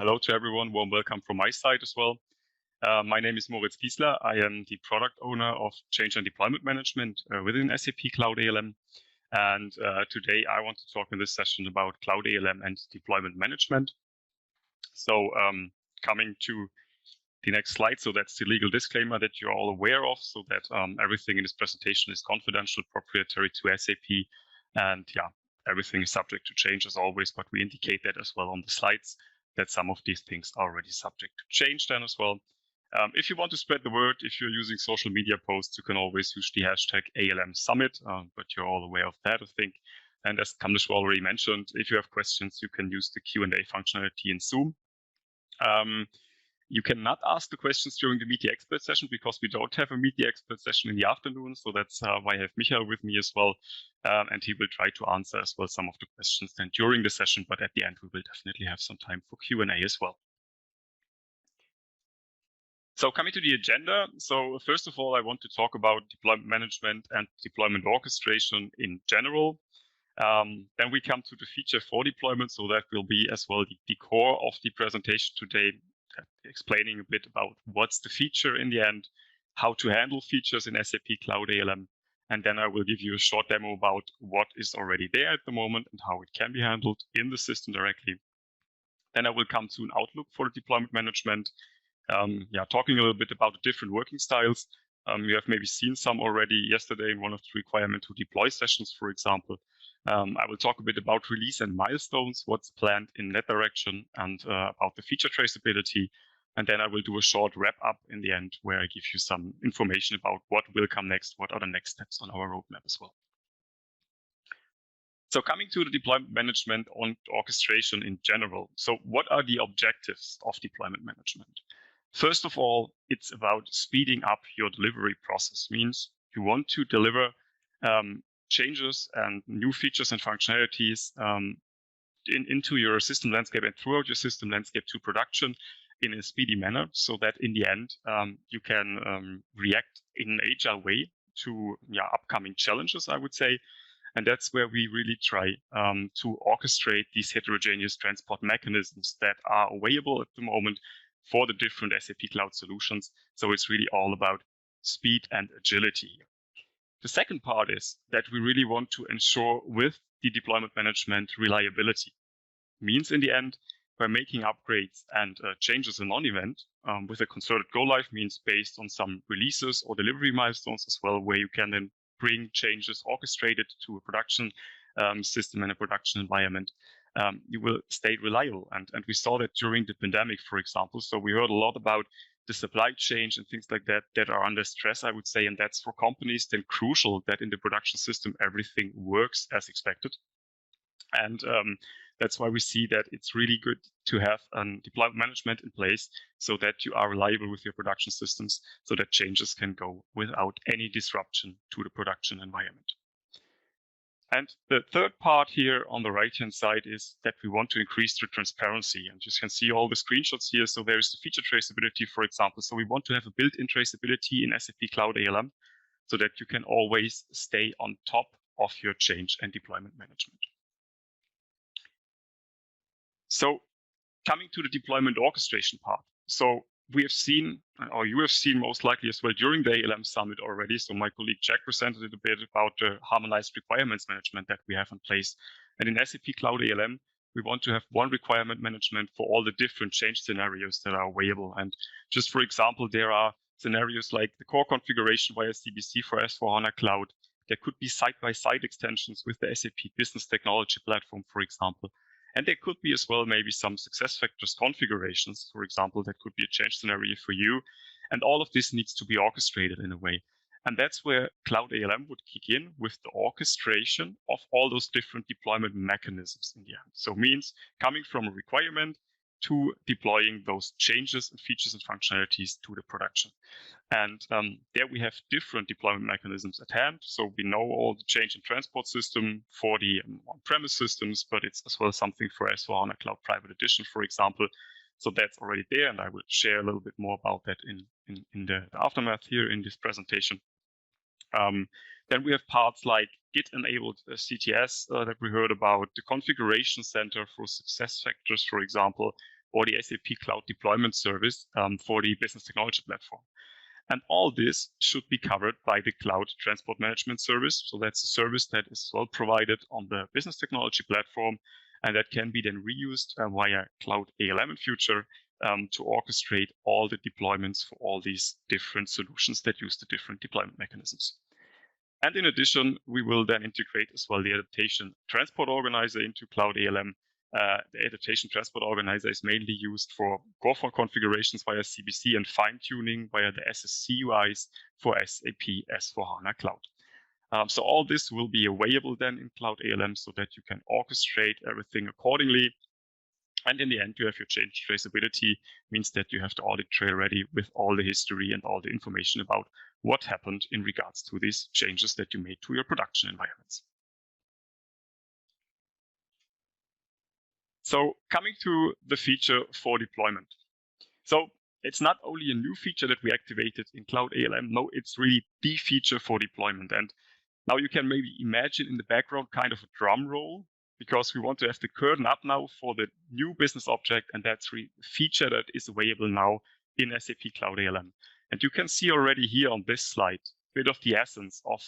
hello to everyone. Warm welcome from my side as well. My name is Moritz Giesler. I am the product owner of Change and Deployment Management within SAP Cloud ALM. And today I want to talk in this session about Cloud ALM and deployment management. So coming to the next slide. So that's the legal disclaimer that you're all aware of, so that everything in this presentation is confidential, proprietary to SAP. And yeah, everything is subject to change as always, but we indicate that as well on the slides, that some of these things are already subject to change then as well. If you want to spread the word, if you're using social media posts, you can always use the hashtag ALM Summit, but you're all aware of that, I think. And as Kamlesh already mentioned, if you have questions, you can use the Q&A functionality in Zoom. You cannot ask the questions during the Meet the Expert session because we don't have a Meet the Expert session in the afternoon. So that's why I have Michael with me as well. And he will try to answer as well some of the questions then during the session. But at the end, we will definitely have some time for Q&A as well. So coming to the agenda. So first of all, I want to talk about deployment management and deployment orchestration in general. Then we come to the feature for deployment. So that will be as well the core of the presentation today, explaining a bit about what's the feature in the end, how to handle features in SAP Cloud ALM. And then I will give you a short demo about what is already there at the moment and how it can be handled in the system directly. Then I will come to an outlook for the deployment management, talking a little bit about the different working styles. You have maybe seen some already yesterday in one of the requirement to deploy sessions, for example. I will talk a bit about release and milestones, what's planned in that direction, and about the feature traceability. And then I will do a short wrap up in the end where I give you some information about what will come next, what are the next steps on our roadmap as well. So coming to the deployment management and orchestration in general. So what are the objectives of deployment management? First of all, it's about speeding up your delivery process. Means you want to deliver changes and new features and functionalities into your system landscape and throughout your system landscape to production in a speedy manner, so that in the end you can react in an agile way to upcoming challenges, I would say. And that's where we really try to orchestrate these heterogeneous transport mechanisms that are available at the moment for the different SAP Cloud solutions. So it's really all about speed and agility. The second part is that we really want to ensure with the deployment management reliability. Means in the end, by making upgrades and changes a non-event with a concerted go-live, means based on some releases or delivery milestones as well, where you can then bring changes orchestrated to a production system and a production environment, you will stay reliable. And we saw that during the pandemic, for example. So we heard a lot about the supply chain and things like that that are under stress, I would say, and that's for companies then crucial that in the production system everything works as expected. And that's why we see that it's really good to have deployment management in place so that you are reliable with your production systems, so that changes can go without any disruption to the production environment. And the third part here on the right-hand side is that we want to increase the transparency. And you can see all the screenshots here. So there's the feature traceability, for example. So we want to have a built-in traceability in SAP Cloud ALM so that you can always stay on top of your change and deployment management. So coming to the deployment orchestration part. So we have seen, or you have seen most likely as well during the ALM Summit already. So my colleague Jack presented a bit about the harmonized requirements management that we have in place. And in SAP Cloud ALM, we want to have one requirement management for all the different change scenarios that are available. And just for example, there are scenarios like the core configuration via CBC for S4HANA Cloud. There could be side-by-side extensions with the SAP Business Technology Platform, for example. And there could be as well maybe some SuccessFactors configurations, for example, that could be a change scenario for you. And all of this needs to be orchestrated in a way. And that's where Cloud ALM would kick in with the orchestration of all those different deployment mechanisms in the end. So means coming from a requirement to deploying those changes and features and functionalities to the production. And there we have different deployment mechanisms at hand. So we know all the change and transport system for the on-premise systems, but it's as well something for S4HANA Cloud Private Edition, for example. So that's already there, and I will share a little bit more about that in the aftermath here in this presentation. Then we have parts like Git-enabled CTS that we heard about, the configuration center for SuccessFactors, for example, or the SAP Cloud Deployment Service for the business technology platform. And all this should be covered by the Cloud Transport Management Service. So that's a service that is well provided on the business technology platform, and that can be then reused via Cloud ALM in future to orchestrate all the deployments for all these different solutions that use the different deployment mechanisms. And in addition, we will then integrate as well the adaptation transport organizer into Cloud ALM. The adaptation transport organizer is mainly used for core configurations via CBC and fine-tuning via the SSC UIs for SAP S4HANA Cloud. So all this will be available then in Cloud ALM so that you can orchestrate everything accordingly. And in the end, you have your change traceability, means that you have the audit trail ready with all the history and all the information about what happened in regards to these changes that you made to your production environments. So coming to the feature for deployment. So it's not only a new feature that we activated in Cloud ALM, no, it's really the feature for deployment. And now you can maybe imagine in the background kind of a drum roll, because we want to have the curtain up now for the new business object, and that's really a feature that is available now in SAP Cloud ALM. And you can see already here on this slide a bit of the essence of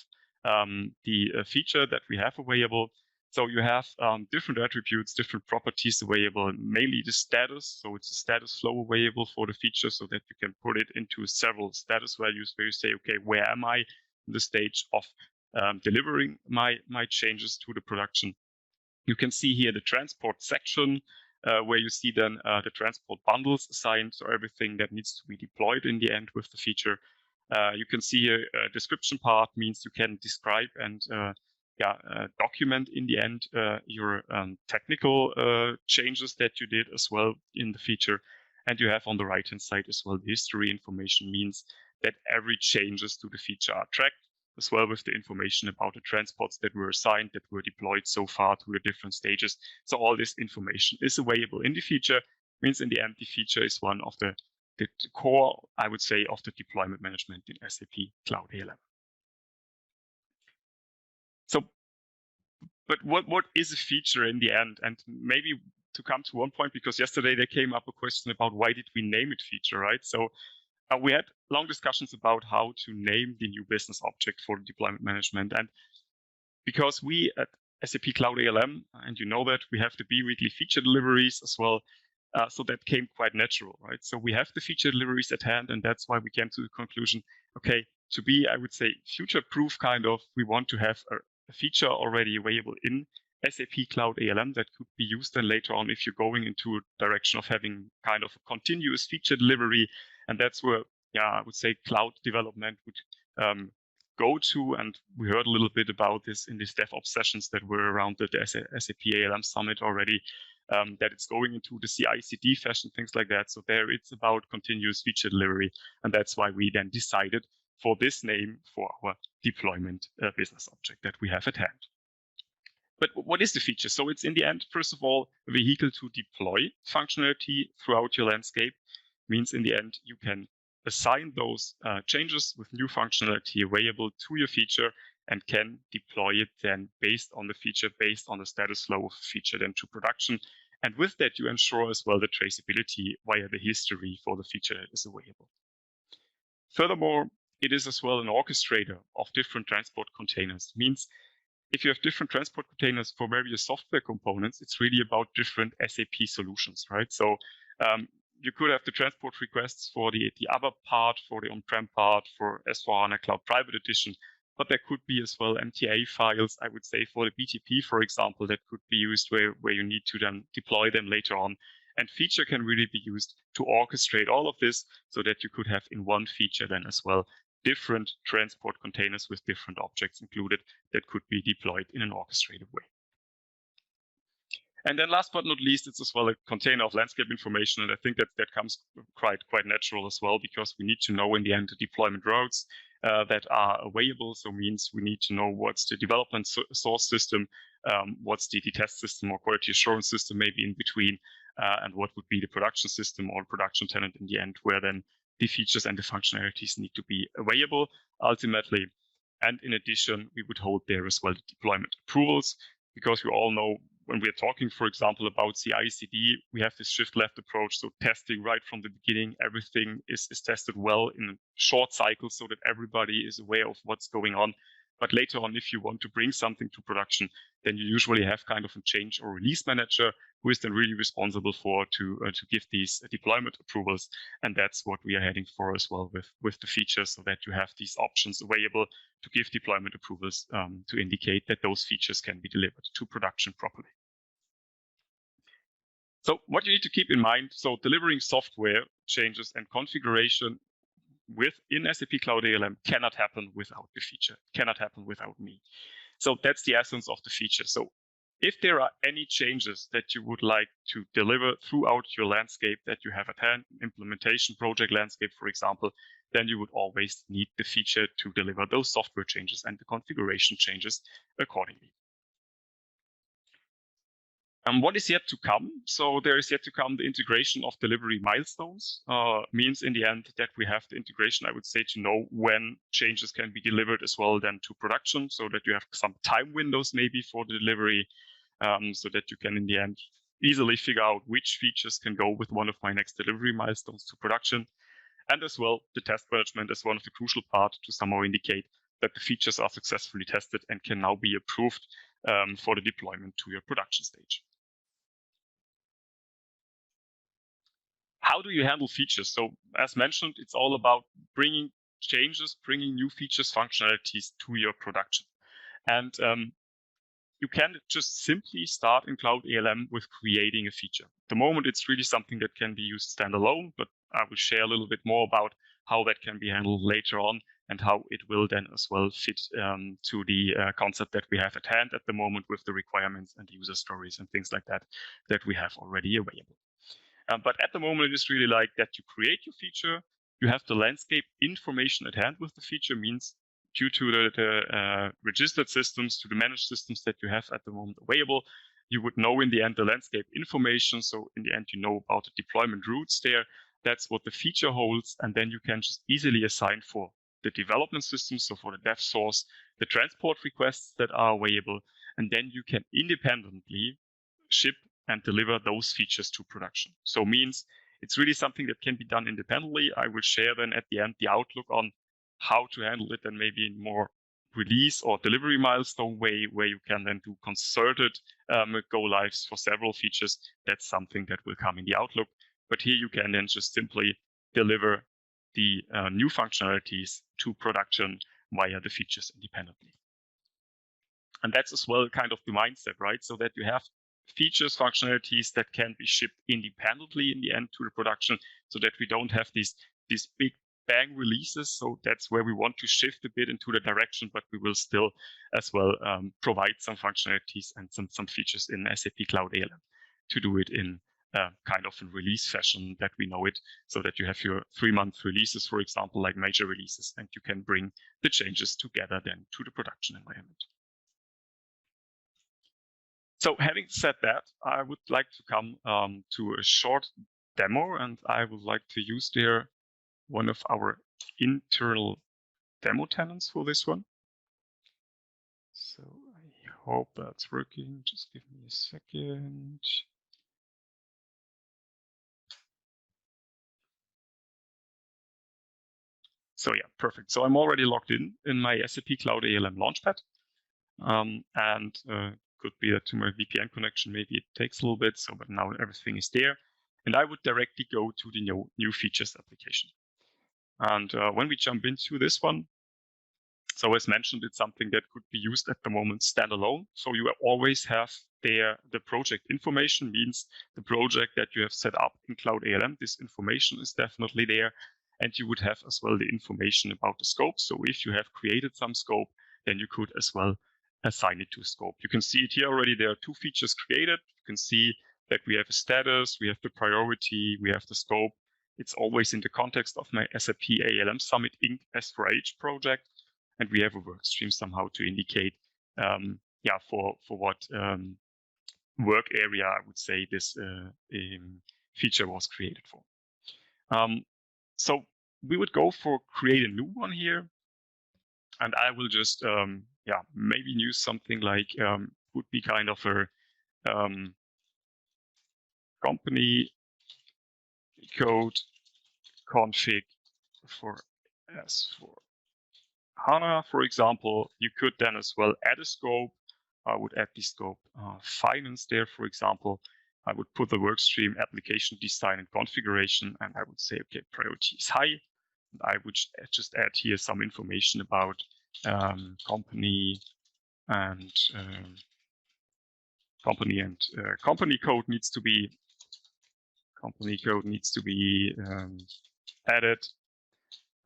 the feature that we have available. So you have different attributes, different properties available, mainly the status. So it's a status flow available for the feature so that you can put it into several status values where you say, okay, where am I in the stage of delivering my changes to the production? You can see here the transport section where you see then the transport bundles assigned, so everything that needs to be deployed in the end with the feature. You can see here a description part means you can describe and document in the end your technical changes that you did as well in the feature. And you have on the right hand side as well the history information, means that every changes to the feature are tracked, as well with the information about the transports that were assigned, that were deployed so far through the different stages. So all this information is available in the feature, means in the end the feature is one of the core, I would say, of the deployment management in SAP Cloud ALM. So, but what is a feature in the end? And maybe to come to one point, because yesterday there came up a question about why did we name it feature, right? So we had long discussions about how to name the new business object for deployment management. And because we at SAP Cloud ALM, and you know that, we have the bi-weekly feature deliveries as well, so that came quite natural, right? So we have the feature deliveries at hand, and that's why we came to the conclusion, okay, to be, I would say, future-proof kind of, we want to have a feature already available in SAP Cloud ALM that could be used then later on if you're going into a direction of having kind of a continuous feature delivery. And that's where, I would say cloud development would go to. And we heard a little bit about this in these DevOps sessions that were around the SAP ALM Summit already, that it's going into the CI/CD fashion, things like that. So there it's about continuous feature delivery. And that's why we then decided for this name for our deployment business object that we have at hand. But what is the feature? So it's in the end, first of all, a vehicle to deploy functionality throughout your landscape. Means in the end, you can assign those changes with new functionality available to your feature and can deploy it then based on the feature, based on the status flow of the feature then to production. And with that, you ensure as well the traceability via the history for the feature that is available. Furthermore, it is as well an orchestrator of different transport containers. Means if you have different transport containers for various software components, it's really about different SAP solutions, right? So you could have the transport requests for the other part, for the on-prem part, for S4HANA Cloud Private Edition, but there could be as well MTA files, I would say, for the BTP, for example, that could be used where you need to then deploy them later on. And feature can really be used to orchestrate all of this so that you could have in one feature then as well different transport containers with different objects included that could be deployed in an orchestrated way. And then last but not least, it's as well a container of landscape information. And I think that comes quite natural as well, because we need to know in the end the deployment routes that are available. So means we need to know what's the development source system, what's the test system or quality assurance system maybe in between, and what would be the production system or production tenant in the end, where then the features and the functionalities need to be available ultimately. And in addition, we would hold there as well the deployment approvals, because we all know when we're talking, for example, about CI/CD, we have this shift-left approach. So testing right from the beginning, everything is tested well in a short cycle so that everybody is aware of what's going on. But later on, if you want to bring something to production, then you usually have kind of a change or release manager who is then really responsible for to give these deployment approvals. And that's what we are heading for as well with the features, so that you have these options available to give deployment approvals to indicate that those features can be delivered to production properly. So what you need to keep in mind, so delivering software changes and configuration within SAP Cloud ALM cannot happen without the feature, cannot happen without me. So that's the essence of the feature. So if there are any changes that you would like to deliver throughout your landscape that you have at hand, implementation project landscape, for example, then you would always need the feature to deliver those software changes and the configuration changes accordingly. What is yet to come? So there is yet to come the integration of delivery milestones. Means in the end that we have the integration, I would say, to know when changes can be delivered as well then to production, so that you have some time windows maybe for the delivery, so that you can in the end easily figure out which features can go with one of my next delivery milestones to production. And as well, the test management is one of the crucial parts to somehow indicate that the features are successfully tested and can now be approved for the deployment to your production stage. How do you handle features? So as mentioned, it's all about bringing changes, bringing new features, functionalities to your production. And you can just simply start in Cloud ALM with creating a feature. At the moment, it's really something that can be used standalone, but I will share a little bit more about how that can be handled later on and how it will then as well fit to the concept that we have at hand at the moment with the requirements and user stories and things like that that we have already available. But at the moment, it is really like that you create your feature, you have the landscape information at hand with the feature, means due to the registered systems, to the managed systems that you have at the moment available, you would know in the end the landscape information. So in the end, you know about the deployment routes there. That's what the feature holds. And then you can just easily assign for the development systems, so for the dev source, the transport requests that are available. And then you can independently ship and deliver those features to production. So means it's really something that can be done independently. I will share then at the end the outlook on how to handle it and maybe in more release or delivery milestone way, where you can then do concerted go lives for several features. That's something that will come in the outlook. But here you can then just simply deliver the new functionalities to production via the features independently. And that's as well kind of the mindset, right? So that you have features, functionalities that can be shipped independently in the end to the production, so that we don't have these big bang releases. So that's where we want to shift a bit into the direction, but we will still as well provide some functionalities and some features in SAP Cloud ALM to do it in kind of a release fashion that we know it, so that you have your 3-month releases, for example, like major releases, and you can bring the changes together then to the production environment. So having said that, I would like to come to a short demo, and I would like to use there one of our internal demo tenants for this one. So I hope that's working. Just give me a second. So yeah, perfect. So I'm already logged in my SAP Cloud ALM Launchpad. And could be that to my VPN connection, maybe it takes a little bit. So, but now everything is there. And I would directly go to the new features application. And when we jump into this one, so as mentioned, it's something that could be used at the moment standalone. So you always have there the project information, means the project that you have set up in Cloud ALM. This information is definitely there. And you would have as well the information about the scope. So if you have created some scope, then you could as well assign it to a scope. You can see it here already. There are 2 features created. You can see that we have a status, we have the priority, we have the scope. It's always in the context of my SAP ALM Summit Inc. S4H project. And we have a work stream somehow to indicate, for what work area I would say this feature was created for. So we would go for create a new one here. And I will just, maybe use something like, would be kind of a company code config for S4HANA, for example. You could then as well add a scope. I would add the scope finance there, for example. I would put the workstream application design and configuration, and I would say, okay, priority is high. And I would just add here some information about company code needs to be added.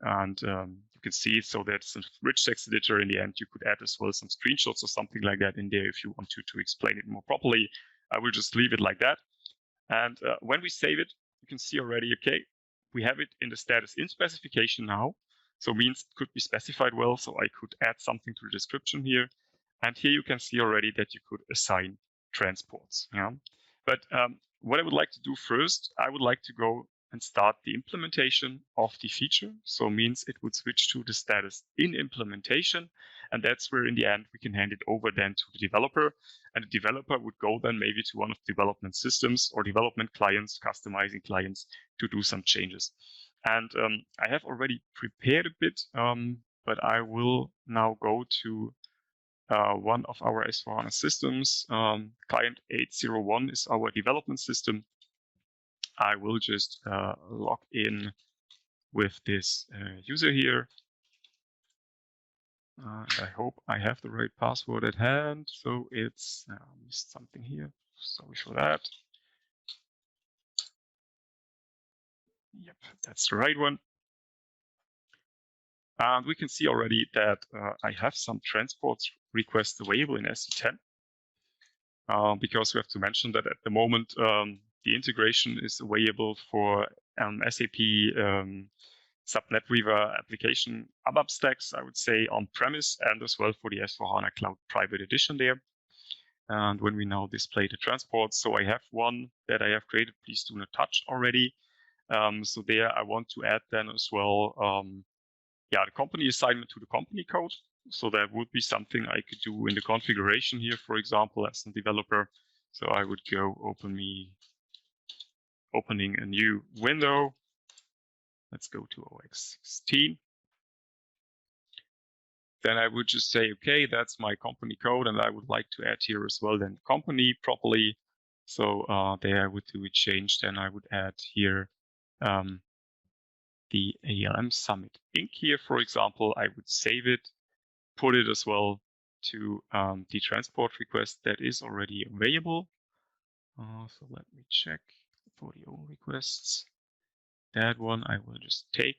And you can see, so that's a rich text editor. In the end, you could add as well some screenshots or something like that in there if you want to explain it more properly. I will just leave it like that. And when we save it, you can see already, okay, we have it in the status in specification now. So means it could be specified well. So I could add something to the description here. And here you can see already that you could assign transports. Yeah. But what I would like to do first, I would like to go and start the implementation of the feature. So means it would switch to the status in implementation. And that's where in the end, we can hand it over then to the developer. And the developer would go then maybe to one of the development systems or development clients, customizing clients to do some changes. And I have already prepared a bit, but I will now go to one of our S4HANA systems. Client 801 is our development system. I will just log in with this user here. I hope I have the right password at hand. So it's missed something here. Sorry for that. Yep, that's the right one. And we can see already that I have some transport requests available in SE10. Because we have to mention that at the moment, the integration is available for SAP SAP NetWeaver application ABAP stacks, I would say, on-premise, and as well for the S4HANA Cloud Private Edition there. And when we now display the transports, so I have one that I have created, please do not touch already. So there I want to add then as well, the company assignment to the company code. So that would be something I could do in the configuration here, for example, as a developer. So I would go opening a new window. Let's go to OX16. Then I would just say, okay, that's my company code, and I would like to add here as well then company properly. So there I would do a change. Then I would add here the ALM Summit Inc. here, for example. I would save it, put it as well to the transport request that is already available. So let me check for the all requests. That one I will just take.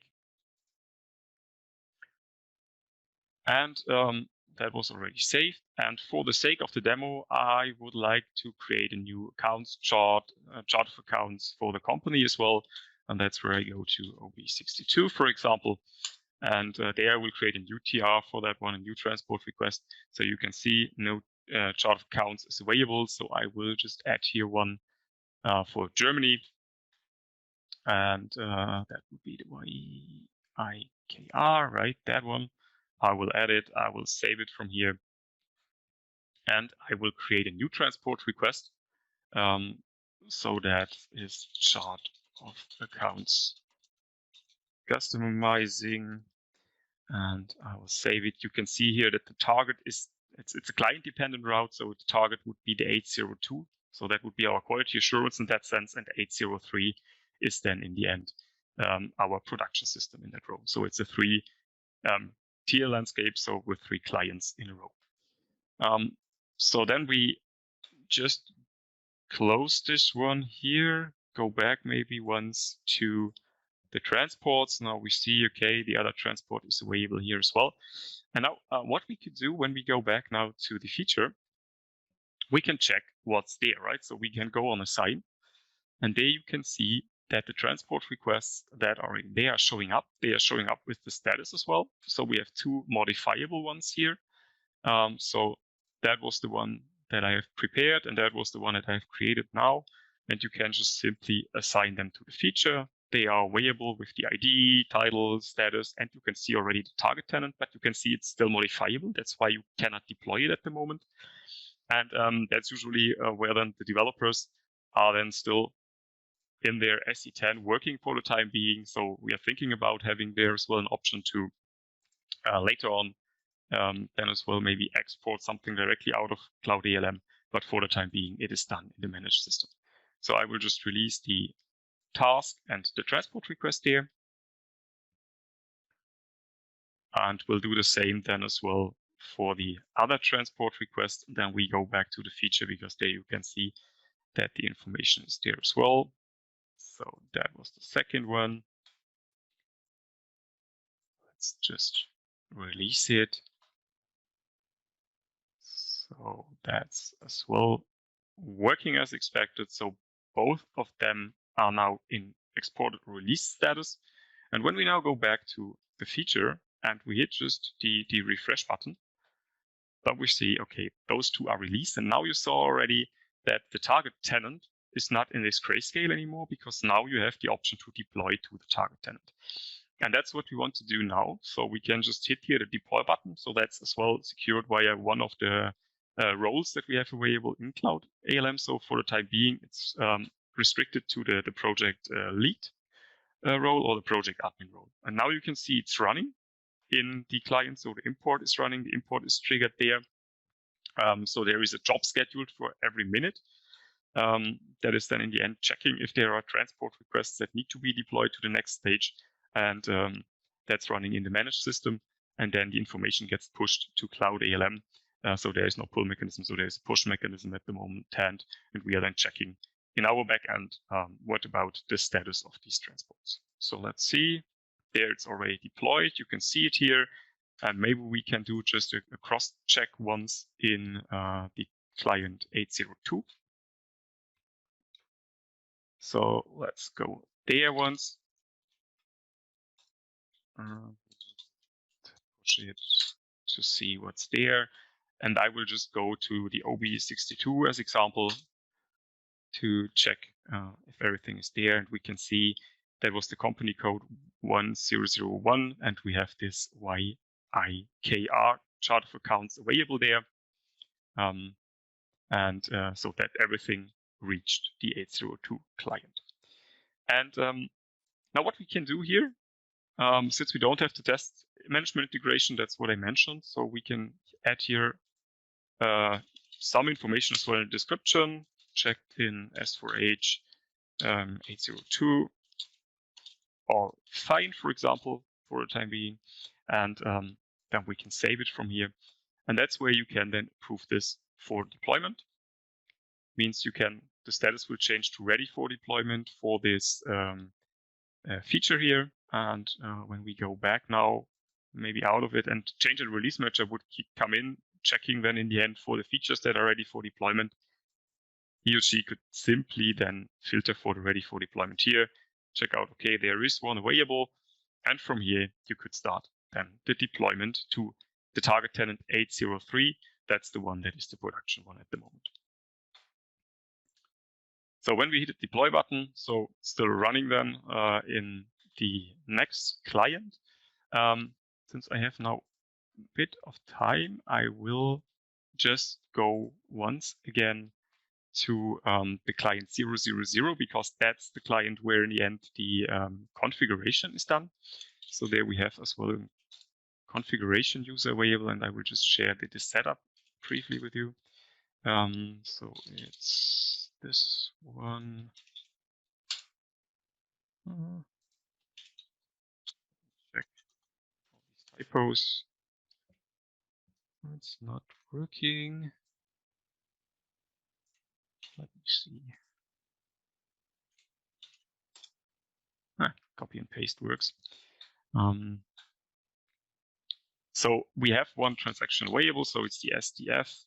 And that was already saved. And for the sake of the demo, I would like to create a new accounts chart of accounts for the company as well. And that's where I go to OB62, for example. And there I will create a new TR for that one, a new transport request. So you can see no chart of accounts is available. So I will just add here one for Germany. And that would be the YIKR, right? That one. I will add it. I will save it from here. And I will create a new transport request. So that is chart of accounts customizing. And I will save it. You can see here that the target is, it's a client dependent route. So the target would be the 802. So that would be our quality assurance in that sense. And 803 is then in the end our production system in that row. So it's a 3 tier landscape. So with 3 clients in a row. So then we just close this one here, go back maybe once to the transports. Now we see, okay, the other transport is available here as well. And now what we could do when we go back now to the feature, we can check what's there, right? So we can go on assign, and there you can see that the transport requests that are in there are showing up. They are showing up with the status as well. So we have 2 modifiable ones here. So that was the one that I have prepared, and that was the one that I have created now. And you can just simply assign them to the feature. They are available with the ID, title, status, and you can see already the target tenant, but you can see it's still modifiable. That's why you cannot deploy it at the moment. And that's usually where then the developers are then still in their SE10 working for the time being. So we are thinking about having there as well an option to later on then as well maybe export something directly out of Cloud ALM. But for the time being, it is done in the managed system. So I will just release the task and the transport request there. And we'll do the same then as well for the other transport request. Then we go back to the feature because there you can see that the information is there as well. So that was the second one. Let's just release it. So that's as well working as expected. So both of them are now in exported release status. And when we now go back to the feature and we hit just the refresh button, but we see, okay, those two are released. And now you saw already that the target tenant is not in this grayscale anymore because now you have the option to deploy to the target tenant. And that's what we want to do now. So we can just hit here the deploy button. So that's as well secured via one of the roles that we have available in Cloud ALM. So for the time being, it's restricted to the project lead role or the project admin role. And now you can see it's running in the client. So the import is running, the import is triggered there. So there is a job scheduled for every minute. That is then in the end checking if there are transport requests that need to be deployed to the next stage. And that's running in the managed system. And then the information gets pushed to Cloud ALM. So there is no pull mechanism. So there's a push mechanism at the moment. And we are then checking in our backend what about the status of these transports. So let's see. There it's already deployed. You can see it here. And maybe we can do just a cross check once in the client 802. So let's go there once. Push it to see what's there. And I will just go to the OB62 as example to check if everything is there. And we can see that was the company code 1001. And we have this YIKR chart of accounts available there. So that everything reached the 802 client. And now what we can do here, since we don't have the test management integration, that's what I mentioned. So we can add here some information as well in the description, checked in S4H 802, all fine, for example, for the time being. And then we can save it from here. And that's where you can then approve this for deployment. Means you can, the status will change to ready for deployment for this feature here. And when we go back now, maybe out of it and change and release manager would come in, checking then in the end for the features that are ready for deployment. He or she could simply then filter for the ready for deployment here, check out, okay, there is one available. And from here, you could start then the deployment to the target tenant 803. That's the one that is the production one at the moment. So when we hit the deploy button, so still running then in the next client. Since I have now a bit of time, I will just go once again to the client 000 because that's the client where in the end the configuration is done. So there we have as well a configuration user available, and I will just share the setup briefly with you. So it's this one. Check all these typos. It's not working. Let me see. Copy and paste works. So we have one transaction available. So it's the SDF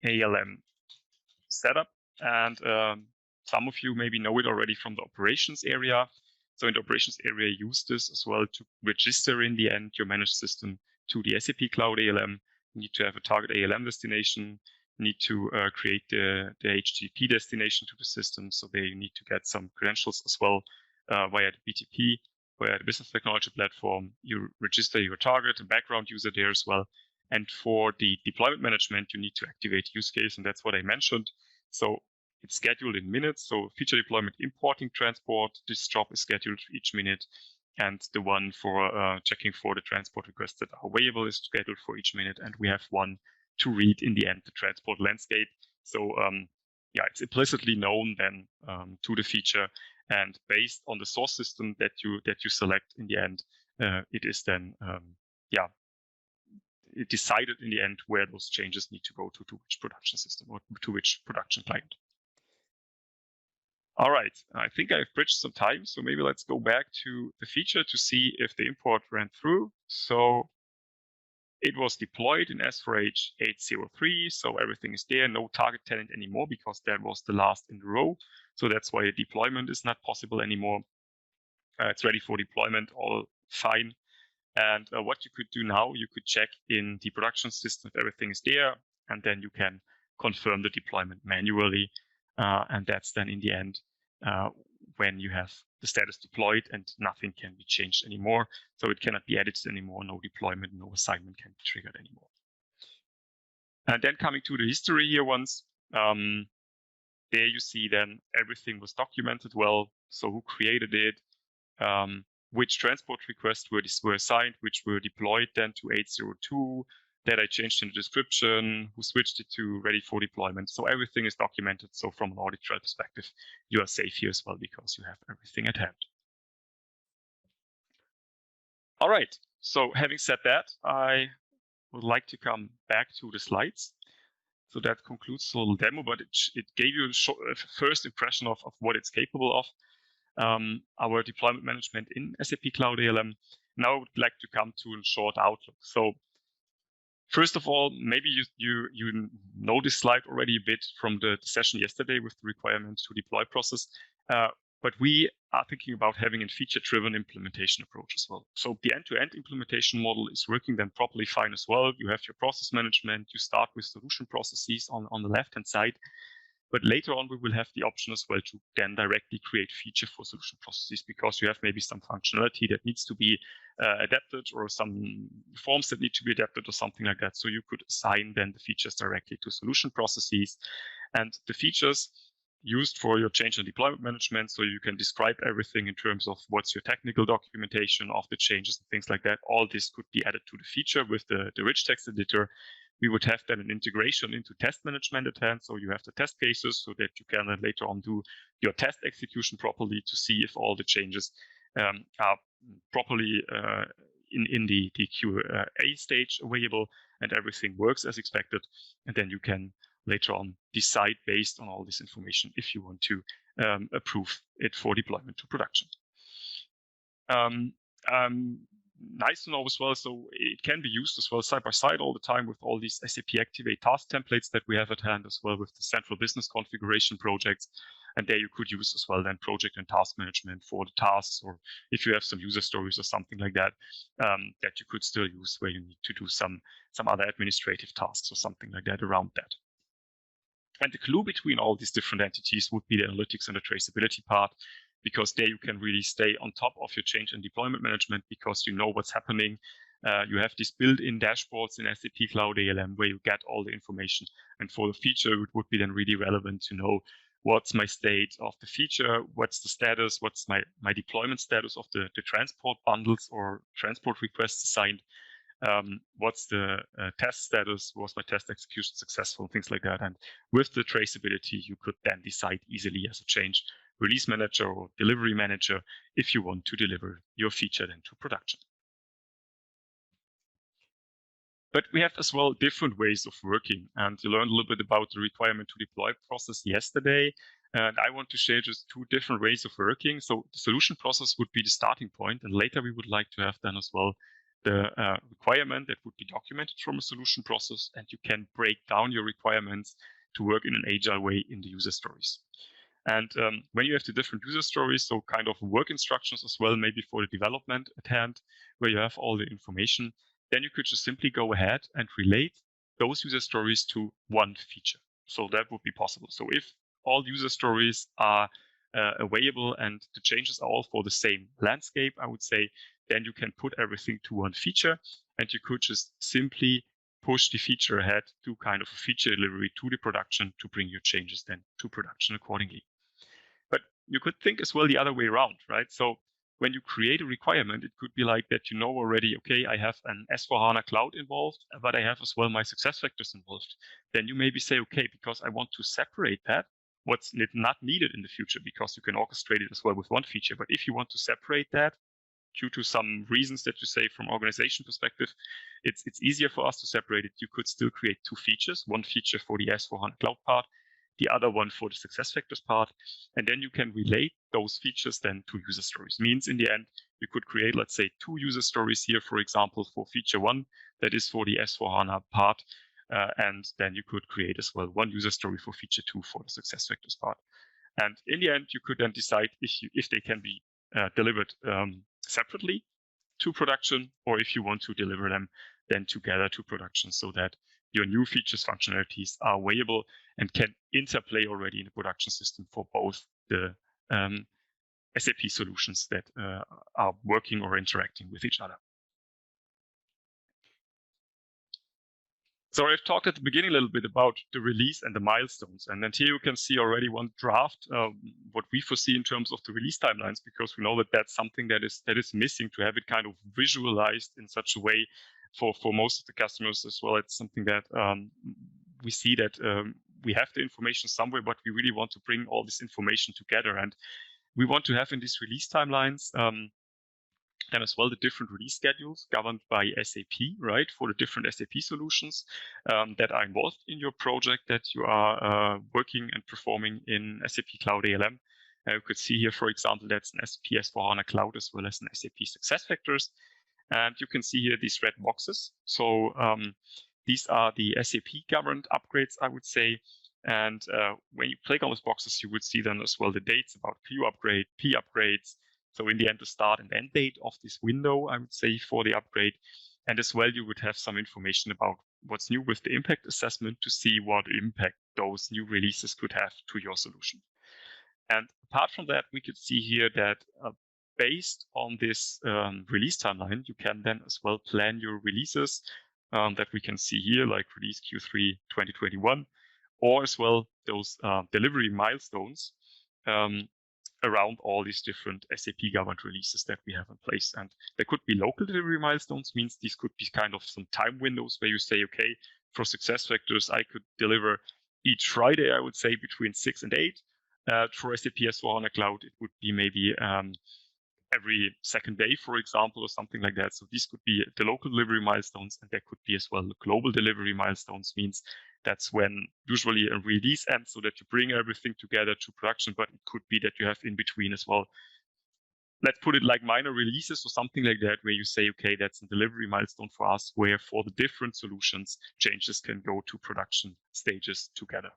ALM setup. And some of you maybe know it already from the operations area. So in the operations area, use this as well to register in the end your managed system to the SAP Cloud ALM. You need to have a target ALM destination. You need to create the HTTP destination to the system. So there you need to get some credentials as well via the BTP, via the business technology platform. You register your target, a background user there as well. And for the deployment management, you need to activate use case, and that's what I mentioned. So it's scheduled in minutes. So feature deployment importing transport, this job is scheduled each minute. And the one for checking for the transport requests that are available is scheduled for each minute. And we have one to read in the end, the transport landscape. So yeah, it's implicitly known then to the feature, and based on the source system that you select in the end, it is then yeah, it decided in the end where those changes need to go to which production system or to which production client. All right, I think I've bridged some time, so maybe let's go back to the feature to see if the import ran through. So it was deployed in S4H 803, so everything is there, no target tenant anymore because that was the last in the row. So that's why a deployment is not possible anymore. It's ready for deployment, all fine. And what you could do now, you could check in the production system if everything is there, and then you can confirm the deployment manually. And that's then in the end when you have the status deployed and nothing can be changed anymore. So it cannot be edited anymore, no deployment, no assignment can be triggered anymore. And then coming to the history here once, there you see then everything was documented well. So who created it, which transport requests were assigned, which were deployed then to 802, that I changed in the description, who switched it to ready for deployment. So everything is documented. So from an audit trail perspective, you are safe here as well because you have everything at hand. All right. So having said that, I would like to come back to the slides. So that concludes the little demo, but it gave you a first impression of what it's capable of. Our deployment management in SAP Cloud ALM. Now I would like to come to a short outlook. So first of all, maybe you know this slide already a bit from the session yesterday with the requirements to deploy process, but we are thinking about having a feature-driven implementation approach as well. So the end-to-end implementation model is working then properly fine as well. You have your process management, you start with solution processes on the left-hand side. But later on, we will have the option as well to then directly create feature for solution processes because you have maybe some functionality that needs to be adapted or some forms that need to be adapted or something like that. So you could assign then the features directly to solution processes, and the features used for your change and deployment management. So you can describe everything in terms of what's your technical documentation of the changes and things like that. All this could be added to the feature with the rich text editor. We would have then an integration into test management at hand. So you have the test cases so that you can then later on do your test execution properly to see if all the changes are properly in the QA stage available and everything works as expected. And then you can later on decide based on all this information if you want to approve it for deployment to production. Nice to know as well, so it can be used as well side by side all the time with all these SAP Activate task templates that we have at hand as well with the central business configuration projects. And there you could use as well then project and task management for the tasks, or if you have some user stories or something like that, that you could still use where you need to do some other administrative tasks or something like that around that. And the glue between all these different entities would be the analytics and the traceability part, because there you can really stay on top of your change and deployment management because you know what's happening. You have these built-in dashboards in SAP Cloud ALM where you get all the information. And for the feature, it would be then really relevant to know what's my state of the feature, what's the status, what's my deployment status of the transport bundles or transport requests assigned, what's the test status, was my test execution successful, things like that. And with the traceability, you could then decide easily as a change release manager or delivery manager if you want to deliver your feature then to production. But we have as well different ways of working, and you learned a little bit about the requirement to deploy process yesterday. And I want to share just two different ways of working. So the solution process would be the starting point, and later we would like to have then as well the requirement that would be documented from a solution process, and you can break down your requirements to work in an agile way in the user stories. And when you have the different user stories, so kind of work instructions as well, maybe for the development at hand, where you have all the information, then you could just simply go ahead and relate those user stories to one feature. So that would be possible. So if all user stories are available and the changes are all for the same landscape, I would say, then you can put everything to one feature, and you could just simply push the feature ahead to kind of a feature delivery to the production to bring your changes then to production accordingly. But you could think as well the other way around, right? So when you create a requirement, it could be like that you know already, okay, I have an S4HANA cloud involved, but I have as well my SuccessFactors involved. Then you maybe say, okay, because I want to separate that, what's not needed in the future, because you can orchestrate it as well with one feature. But if you want to separate that, due to some reasons that you say from organization perspective, it's easier for us to separate it. You could still create two features, one feature for the S4HANA Cloud part, the other one for the SuccessFactors part, and then you can relate those features then to user stories. Means in the end, you could create, let's say, two user stories here, for example, for feature one, that is for the S4HANA part, and then you could create as well one user story for feature two for the SuccessFactors part. And in the end, you could then decide if they can be delivered separately to production, or if you want to deliver them then together to production, so that your new features functionalities are available and can interplay already in the production system for both the SAP solutions that are working or interacting with each other. So I've talked at the beginning a little bit about the release and the milestones. And then here you can see already one draft, what we foresee in terms of the release timelines, because we know that that's something that is missing, to have it kind of visualized in such a way for most of the customers as well. It's something that we see that we have the information somewhere, but we really want to bring all this information together. And we want to have in these release timelines then as well the different release schedules governed by SAP, right, for the different SAP solutions that are involved in your project that you are working and performing in SAP Cloud ALM. You could see here, for example, that's an SAP S4HANA Cloud as well as an SAP SuccessFactors. And you can see here these red boxes. So these are the SAP governed upgrades, I would say. And when you click on those boxes, you would see then as well the dates about Q upgrade, P upgrades. So in the end, the start and end date of this window, I would say, for the upgrade. And as well, you would have some information about what's new with the impact assessment to see what impact those new releases could have to your solution. And apart from that, we could see here that based on this release timeline, you can then as well plan your releases that we can see here, like release Q3 2021, or as well those delivery milestones around all these different SAP governed releases that we have in place. And there could be local delivery milestones, means these could be kind of some time windows where you say, okay, for SuccessFactors, I could deliver each Friday, I would say between 6 and 8. For SAP S4HANA Cloud, it would be maybe every second day, for example, or something like that. So these could be the local delivery milestones, and there could be as well the global delivery milestones, means that's when usually a release ends, so that you bring everything together to production, but it could be that you have in between as well, let's put it like minor releases or something like that, where you say, okay, that's a delivery milestone for us, where for the different solutions, changes can go to production stages together.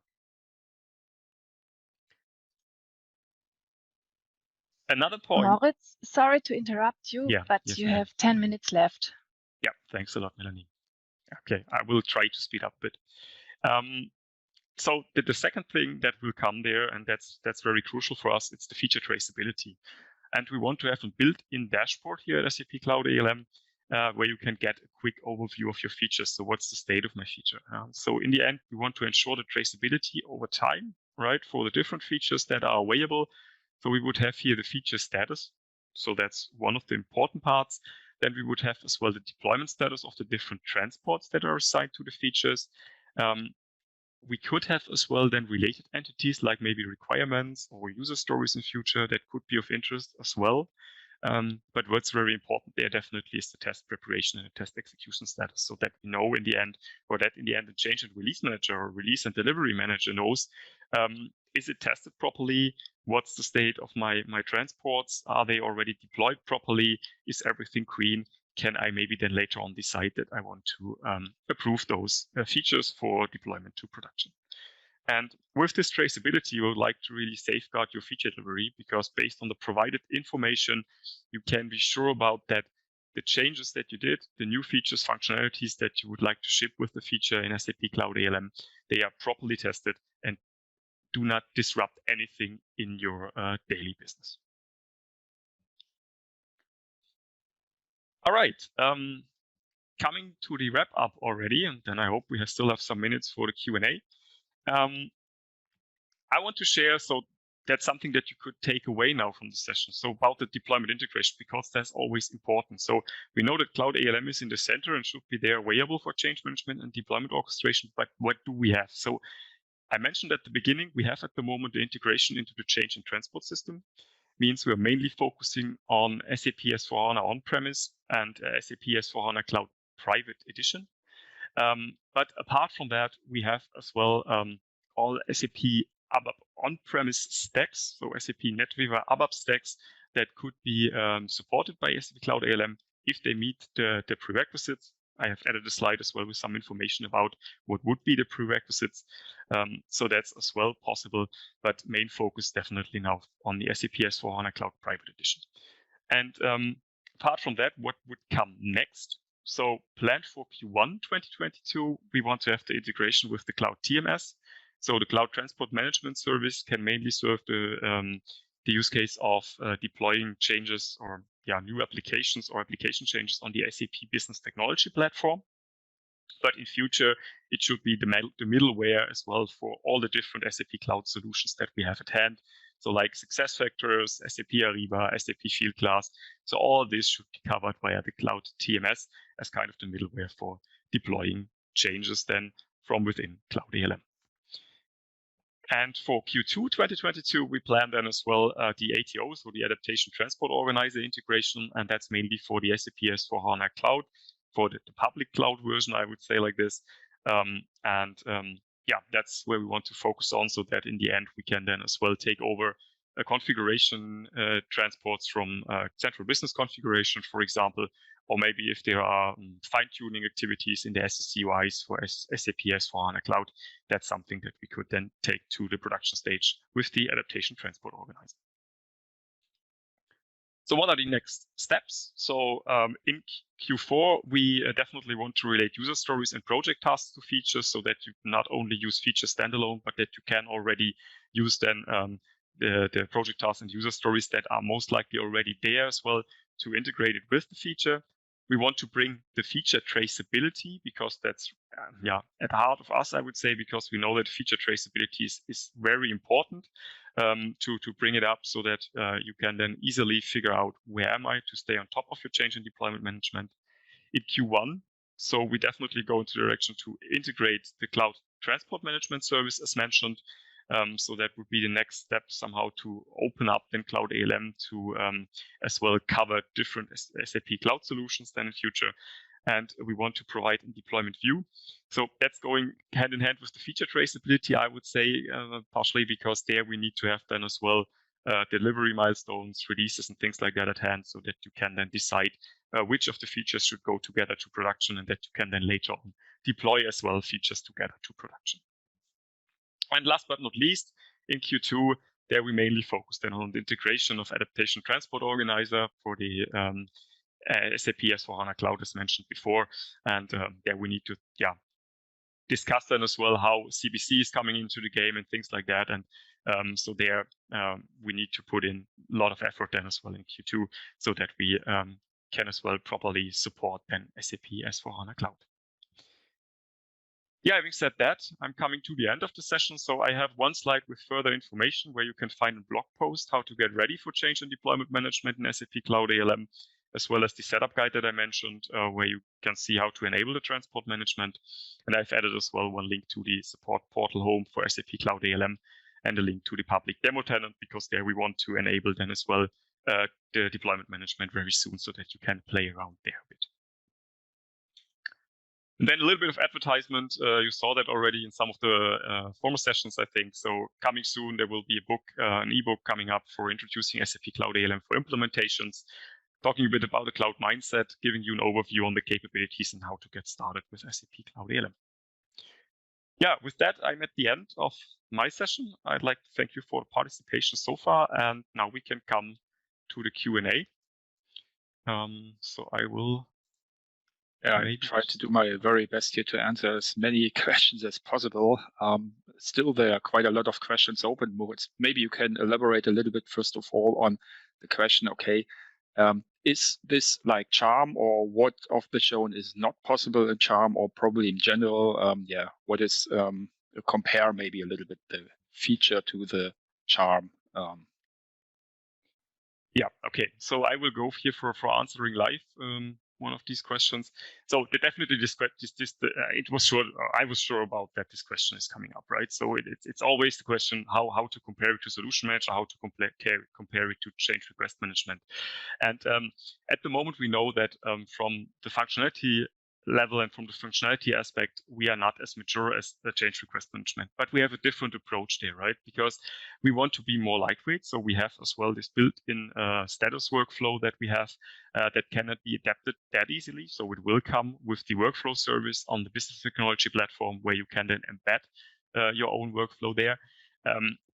Another point. Moritz, sorry to interrupt you, but you have 10 minutes left. Yeah, thanks a lot, Melanie. Okay, I will try to speed up a bit. So the second thing that will come there, and that's very crucial for us, it's the feature traceability. And we want to have a built-in dashboard here at SAP Cloud ALM, where you can get a quick overview of your features. So what's the state of my feature? So in the end, we want to ensure the traceability over time, right, for the different features that are available. So we would have here the feature status. So that's one of the important parts. Then we would have as well the deployment status of the different transports that are assigned to the features. We could have as well then related entities like maybe requirements or user stories in future that could be of interest as well. But what's very important there definitely is the test preparation and the test execution status, so that we know in the end, or that in the end the change and release manager or release and delivery manager knows, is it tested properly? What's the state of my transports? Are they already deployed properly? Is everything green? Can I maybe then later on decide that I want to approve those features for deployment to production? And with this traceability, you would like to really safeguard your feature delivery, because based on the provided information, you can be sure about that the changes that you did, the new features, functionalities that you would like to ship with the feature in SAP Cloud ALM, they are properly tested and do not disrupt anything in your daily business. All right. coming to the wrap up already, and then I hope we still have some minutes for the Q&A. I want to share, so that's something that you could take away now from the session. So about the deployment integration, because that's always important. So we know that Cloud ALM is in the center and should be there available for change management and deployment orchestration, but what do we have? So I mentioned at the beginning, we have at the moment the integration into the change and transport system. Means we're mainly focusing on SAP S4HANA on-premise and SAP S4HANA Cloud Private Edition. But apart from that, we have as well all SAP ABAP on-premise stacks, so SAP NetWeaver ABAP stacks that could be supported by SAP Cloud ALM if they meet the prerequisites. I have added a slide as well with some information about what would be the prerequisites. So that's as well possible, but main focus definitely now on the SAP S4HANA Cloud Private Edition. And apart from that, what would come next? So planned for Q1 2022, we want to have the integration with the Cloud TMS. So the Cloud Transport Management Service can mainly serve the use case of deploying changes or new applications or application changes on the SAP Business Technology platform. But in future, it should be the middleware as well for all the different SAP Cloud solutions that we have at hand. So like SuccessFactors, SAP Ariba, SAP Fieldglass. So all this should be covered via the Cloud TMS as kind of the middleware for deploying changes then from within Cloud ALM. And for Q2 2022, we plan then as well the ATO, so the Adaptation Transport Organizer integration, and that's mainly for the SAP S4HANA Cloud, for the public cloud version, I would say like this. That's where we want to focus on, so that in the end we can then as well take over a configuration transports from central business configuration, for example, or maybe if there are fine-tuning activities in the SSCUIs for SAP S4HANA Cloud, that's something that we could then take to the production stage with the Adaptation Transport Organizer. So what are the next steps? So in Q4, we definitely want to relate user stories and project tasks to features so that you not only use features standalone, but that you can already use then the project tasks and user stories that are most likely already there as well to integrate it with the feature. We want to bring the feature traceability because that's at the heart of us, I would say, because we know that feature traceability is very important to bring it up so that you can then easily figure out where am I to stay on top of your change and deployment management. In Q1, so we definitely go into the direction to integrate the Cloud Transport Management Service as mentioned. So that would be the next step somehow to open up then Cloud ALM to as well cover different SAP Cloud solutions then in future. And we want to provide a deployment view. So that's going hand in hand with the feature traceability, I would say, partially because there we need to have then as well delivery milestones, releases and things like that at hand so that you can then decide which of the features should go together to production and that you can then later on deploy as well features together to production. And last but not least, in Q2, there we mainly focused then on the integration of Adaptation Transport Organizer for the SAP S4HANA Cloud, as mentioned before. And there we need to discuss then as well how CBC is coming into the game and things like that. And so there we need to put in a lot of effort then as well in Q2 so that we can as well properly support then SAP S4HANA Cloud. Yeah, having said that, I'm coming to the end of the session. So I have one slide with further information where you can find a blog post how to get ready for change and deployment management in SAP Cloud ALM, as well as the setup guide that I mentioned, where you can see how to enable the transport management. And I've added as well one link to the support portal home for SAP Cloud ALM and a link to the public demo tenant, because there we want to enable then as well the deployment management very soon so that you can play around there a bit. And then a little bit of advertisement. You saw that already in some of the former sessions, I think. So coming soon, there will be a book, an ebook coming up for introducing SAP Cloud ALM for implementations, talking a bit about the cloud mindset, giving you an overview on the capabilities and how to get started with SAP Cloud ALM. Yeah, with that, I'm at the end of my session. I'd like to thank you for the participation so far. And now we can come to the Q&A. So I will... I try to do my very best here to answer as many questions as possible. Still, there are quite a lot of questions open. Moritz, maybe you can elaborate a little bit, first of all, on the question, okay, is this like Charm, or what of the shown is not possible in Charm, or probably in general? What is compare maybe a little bit the feature to the Charm. Yeah, okay. So I will go here for answering live one of these questions. So definitely it was sure, I was sure about that this question is coming up, right? So it's always the question how to compare it to solution manager, how to compare it to change request management. And at the moment, we know that from the functionality level and from the functionality aspect, we are not as mature as the change request management, but we have a different approach there, right? Because we want to be more lightweight. So we have as well this built-in status workflow that we have that cannot be adapted that easily. So it will come with the workflow service on the business technology platform where you can then embed your own workflow there.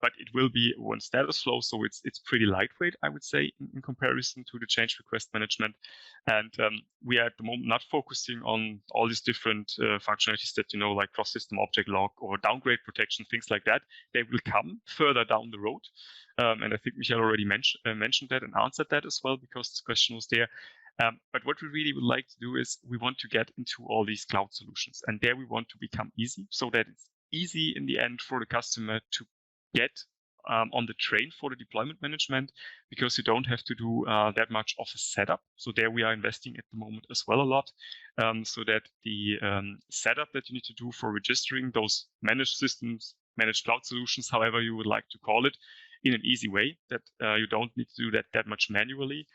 But it will be one status flow, so it's pretty lightweight, I would say, in comparison to the change request management. And we are at the moment not focusing on all these different functionalities that, like cross-system object lock or downgrade protection, things like that. They will come further down the road. And I think Michael already mentioned that and answered that as well, because this question was there. But what we really would like to do is we want to get into all these cloud solutions. And there we want to become easy, so that it's easy in the end for the customer to get on the train for the deployment management, because you don't have to do that much of a setup. So there we are investing at the moment as well a lot, so that the setup that you need to do for registering those managed systems, managed cloud solutions, however you would like to call it, in an easy way, that you don't need to do that much manually.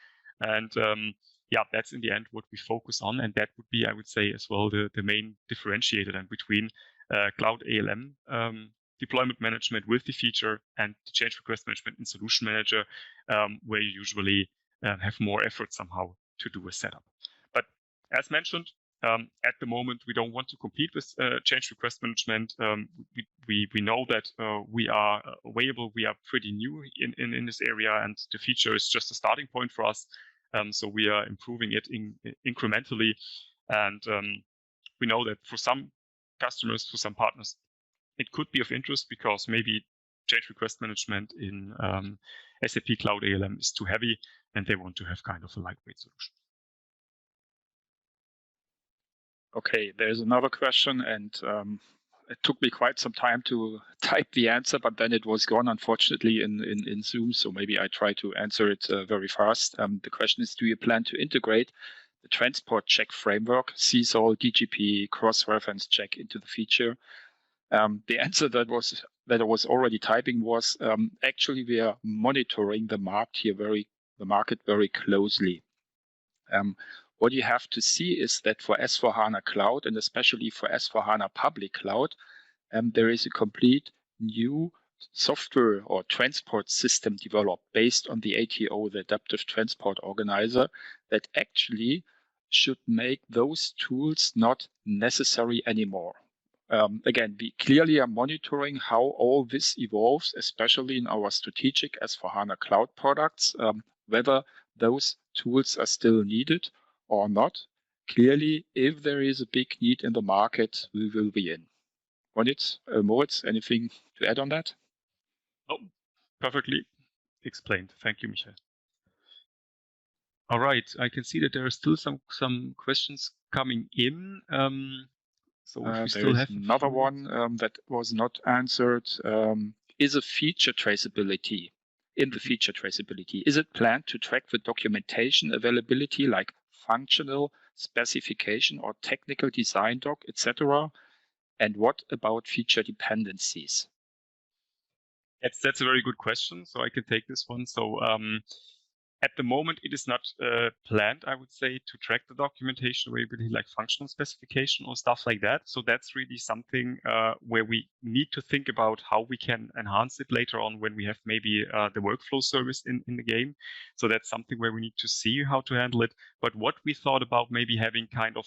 And that's in the end what we focus on. And that would be, I would say, as well, the main differentiator then between cloud ALM deployment management with the feature and the change request management in solution manager, where you usually have more effort somehow to do a setup. But as mentioned, at the moment, we don't want to compete with change request management. We know that we are available. We are pretty new in this area, and the feature is just a starting point for us. So we are improving it incrementally. And we know that for some customers, for some partners, it could be of interest, because maybe change request management in SAP Cloud ALM is too heavy, and they want to have kind of a lightweight solution. Okay, there's another question, and it took me quite some time to type the answer, but then it was gone, unfortunately, in Zoom. So maybe I try to answer it very fast. The question is, do you plan to integrate the transport check framework, CSOL, DGP, cross-reference check into the feature? The answer that I was already typing was actually we are monitoring the market very closely. What you have to see is that for S4HANA Cloud, and especially for S4HANA Public Cloud, there is a complete new software or transport system developed based on the ATO, the Adaptive Transport Organizer, that actually should make those tools not necessary anymore. Again, we clearly are monitoring how all this evolves, especially in our strategic S4HANA Cloud products, whether those tools are still needed or not. Clearly, if there is a big need in the market, we will be in. Moritz, anything to add on that? Oh, perfectly explained. Thank you, Michael. All right, I can see that there are still some questions coming in. So if we still have another one that was not answered. Is a feature traceability in the feature traceability? Is it planned to track the documentation availability, like functional specification or technical design doc, etc.? And what about feature dependencies? That's a very good question. So I can take this one. So at the moment, it is not planned, I would say, to track the documentation availability, like functional specification or stuff like that. So that's really something where we need to think about how we can enhance it later on when we have maybe the workflow service in the game. So that's something where we need to see how to handle it. But what we thought about maybe having kind of,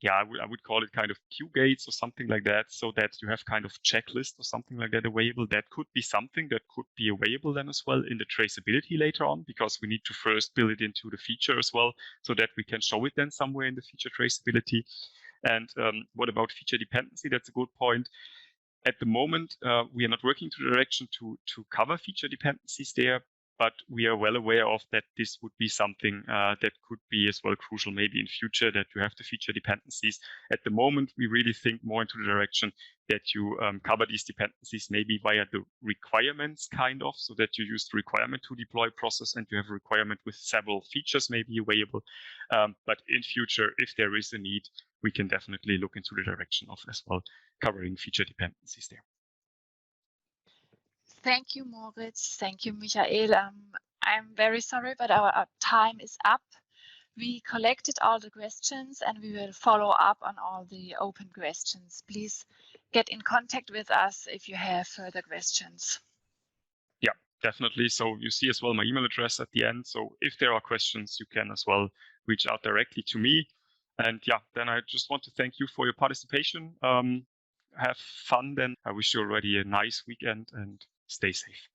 I would call it kind of queue gates or something like that, so that you have kind of checklist or something like that available. That could be something that could be available then as well in the traceability later on, because we need to first build it into the feature as well, so that we can show it then somewhere in the feature traceability. And what about feature dependency? That's a good point. At the moment, we are not working to the direction to cover feature dependencies there, but we are well aware of that this would be something that could be as well crucial maybe in future, that you have the feature dependencies. At the moment, we really think more into the direction that you cover these dependencies maybe via the requirements kind of, so that you use the requirement to deploy process and you have a requirement with several features maybe available. But in future, if there is a need, we can definitely look into the direction of as well covering feature dependencies there. Thank you, Moritz. Thank you, Michael. I'm very sorry, but our time is up. We collected all the questions and we will follow up on all the open questions. Please get in contact with us if you have further questions. Yeah, definitely. So you see as well my email address at the end. So if there are questions, you can as well reach out directly to me. And yeah, then I just want to thank you for your participation. Have fun then. I wish you already a nice weekend and stay safe.